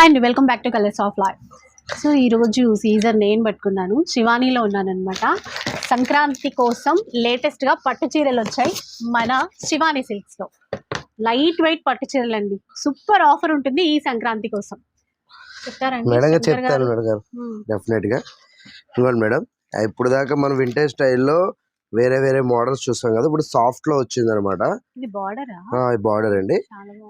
Hi అండి, welcome back to colours of life. So ఈరోజు season నేను పట్టుకున్నాను, శివానీలో ఉన్నాను అనమాట. సంక్రాంతి కోసం లేటెస్ట్గా పట్టు చీరలు వచ్చాయి మన శివానీ సిల్క్స్లో. లైట్ వెయిట్ పట్టు చీరలు అండి, సూపర్ ఆఫర్ ఉంటుంది ఈ సంక్రాంతి కోసం. చెప్తారండి డెఫినెట్గా. ఇవ్వండి మేడం, ఇప్పుడు దాకా మనం వింటేజ్ స్టైల్లో వేరే వేరే మోడల్స్ చూస్తాం కదా, ఇప్పుడు సాఫ్ట్ లో వచ్చింది అనమాట. ఇది బార్డర్ అండి.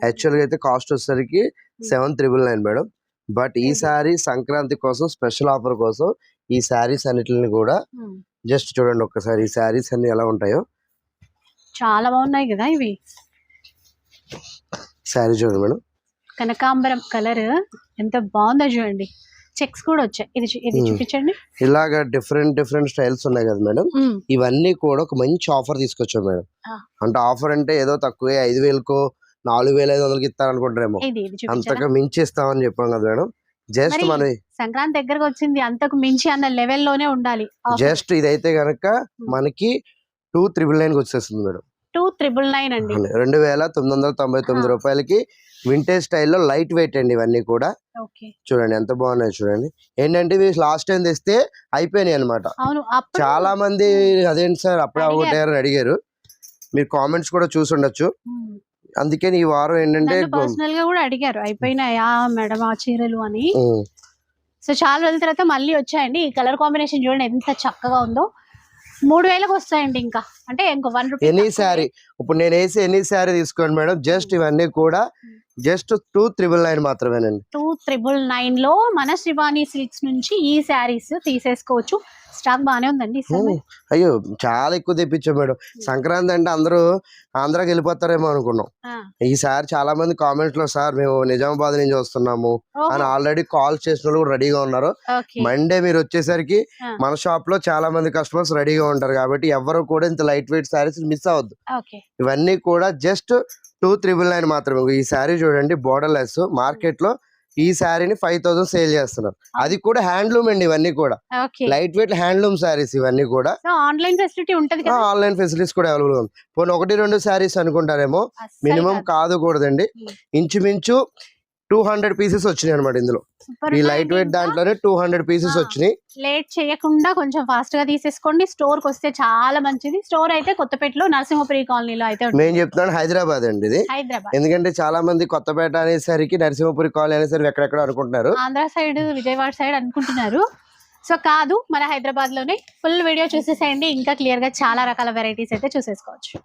యాక్చువల్ గా అయితే కాస్ట్ వచ్చేసరికి 7,999 మేడం. బట్ ఈ సారీ సంక్రాంతి కోసం స్పెషల్ ఆఫర్ కోసం ఈ శారీస్ అన్నిటిని కూడా జస్ట్ చూడండి ఒక్కసారి. ఈ శారీస్ అన్ని ఎలా ఉంటాయో చాలా బాగున్నాయి కదా ఇవి. శారీ చూడండి మేడం, కనకాంబరం కలర్ ఎంత బాగుందో చూడండి. చెక్స్ కూడా వచ్చాయి. ఇది చూపించండి. ఇలాగా డిఫరెంట్ స్టైల్స్ ఉన్నాయి కదా మేడం. ఇవన్నీ కూడా ఒక మంచి ఆఫర్ తీసుకొచ్చాం మేడం. అంటే ఆఫర్ అంటే ఏదో తక్కువే 5,000కో 4,500కి ఇస్తారనుకుంటారేమో, అంతగా మించి ఇస్తామని చెప్పాం కదా మేడం. జస్ట్ మన సంక్రాంతి దగ్గరకు వచ్చింది, అంతకు మించి అన్న లెవెల్లోనే ఉండాలి. జస్ట్ ఇదైతే కనుక మనకి 2,999 వచ్చేస్తుంది మేడం. 2,999 అండి, 2,999 రూపాయలకి వింటేజ్ స్టైల్లో లైట్ వెయిట్ అండి. ఇవన్నీ కూడా చూడండి ఎంత బాగున్నాయి చూడండి. ఏంటంటే ఇవి లాస్ట్ టైం తెస్తే అయిపోయినాయి అనమాట. చాలా మంది అదేంటి సార్ అప్పుడే ఒకటారని అడిగారు, మీరు కామెంట్స్ కూడా చూసి ఉండొచ్చు. అందుకని ఈ వారం ఏంటంటే పర్సనల్ గా కూడా అడిగారు, అయిపోయినాయా మేడం ఆ చీరలు అని. సో చాలా రోజుల తర్వాత మళ్ళీ వచ్చాయండి. ఈ కలర్ కాంబినేషన్ చూడండి ఎంత చక్కగా ఉందో. 3,000కి వస్తాయండి. ఇంకా అంటే ఇంకో 1 రూపీ ఎనీ శారీ. ఇప్పుడు నేను వేసి ఎనీ శారీ తీసుకోండి మేడం. జస్ట్ ఇవన్నీ కూడా జస్ట్ 2,999 మాత్రమేనండి. 2,999 లో మన శివానీ సిల్క్స్ నుంచి ఈ శారీస్ తీసేసుకోవచ్చు. స్టాక్ బానే ఉందండి. అయ్యో చాలా ఎక్కువ తెప్పించాం మేడం. సంక్రాంతి అంటే అందరూ ఆంధ్రాకి వెళ్ళిపోతారేమో అనుకున్నాం. ఈసారి చాలా మంది కామెంట్స్ లో సార్ మేము నిజామాబాద్ నుంచి వస్తున్నాము అని ఆల్రెడీ కాల్ చేసిన వాళ్ళు కూడా రెడీగా ఉన్నారు. మండే మీరు వచ్చేసరికి మన షాప్ లో చాలా మంది కస్టమర్స్ రెడీగా ఉంటారు కాబట్టి ఎవరు కూడా ఇంత లైట్ వెయిట్ శారీస్ మిస్ అవ్వద్దు. ఇవన్నీ కూడా జస్ట్ 2,999 మాత్రమే. ఈ శారీ చూడండి బోర్డర్ లెస్. మార్కెట్ లో ఈ శారీని 5,000 సేల్ చేస్తున్నారు. అది కూడా హ్యాండ్లూమ్ అండి. ఇవన్నీ కూడా లైట్ వెయిట్ హ్యాండ్లూమ్ శారీస్. ఇవన్నీ కూడా ఆన్లైన్ ఫెసిలిటీ ఉంటుంది. ఆన్లైన్ ఫెసిలిటీస్ కూడా అవైలబుల్ ఉంది. పోనీ 1-2 శారీస్ అనుకుంటారేమో, మినిమం కాదుకూడదండి. ఇంచుమించు 200 పీసెస్ వచ్చినాయి అనమాట ఇందులో. ఈ లైట్ వెయిట్ దాంట్లోనే 200 పీసెస్ వచ్చినాయి. లేట్ చేయకుండా కొంచెం ఫాస్ట్ గా తీసేసుకోండి. స్టోర్ కి వస్తే చాలా మంచిది. స్టోర్ అయితే కొత్తపేటలో నరసింహపురి కాలనీలో అయితే. నేను చెప్తున్నాను హైదరాబాద్ అండి ఇది. ఎందుకంటే చాలా మంది కొత్తపేట అనేసరికి నరసింహపురి కాలనీ అనేసరికి ఎక్కడెక్కడ అనుకుంటున్నారు, ఆంధ్ర సైడ్ విజయవాడ సైడ్ అనుకుంటున్నారు. సో కాదు, మన హైదరాబాద్ లోనే. ఫుల్ వీడియో చూసేసేయండి, ఇంకా క్లియర్ గా చాలా రకాల వెరైటీస్ అయితే చూసేసుకోవచ్చు.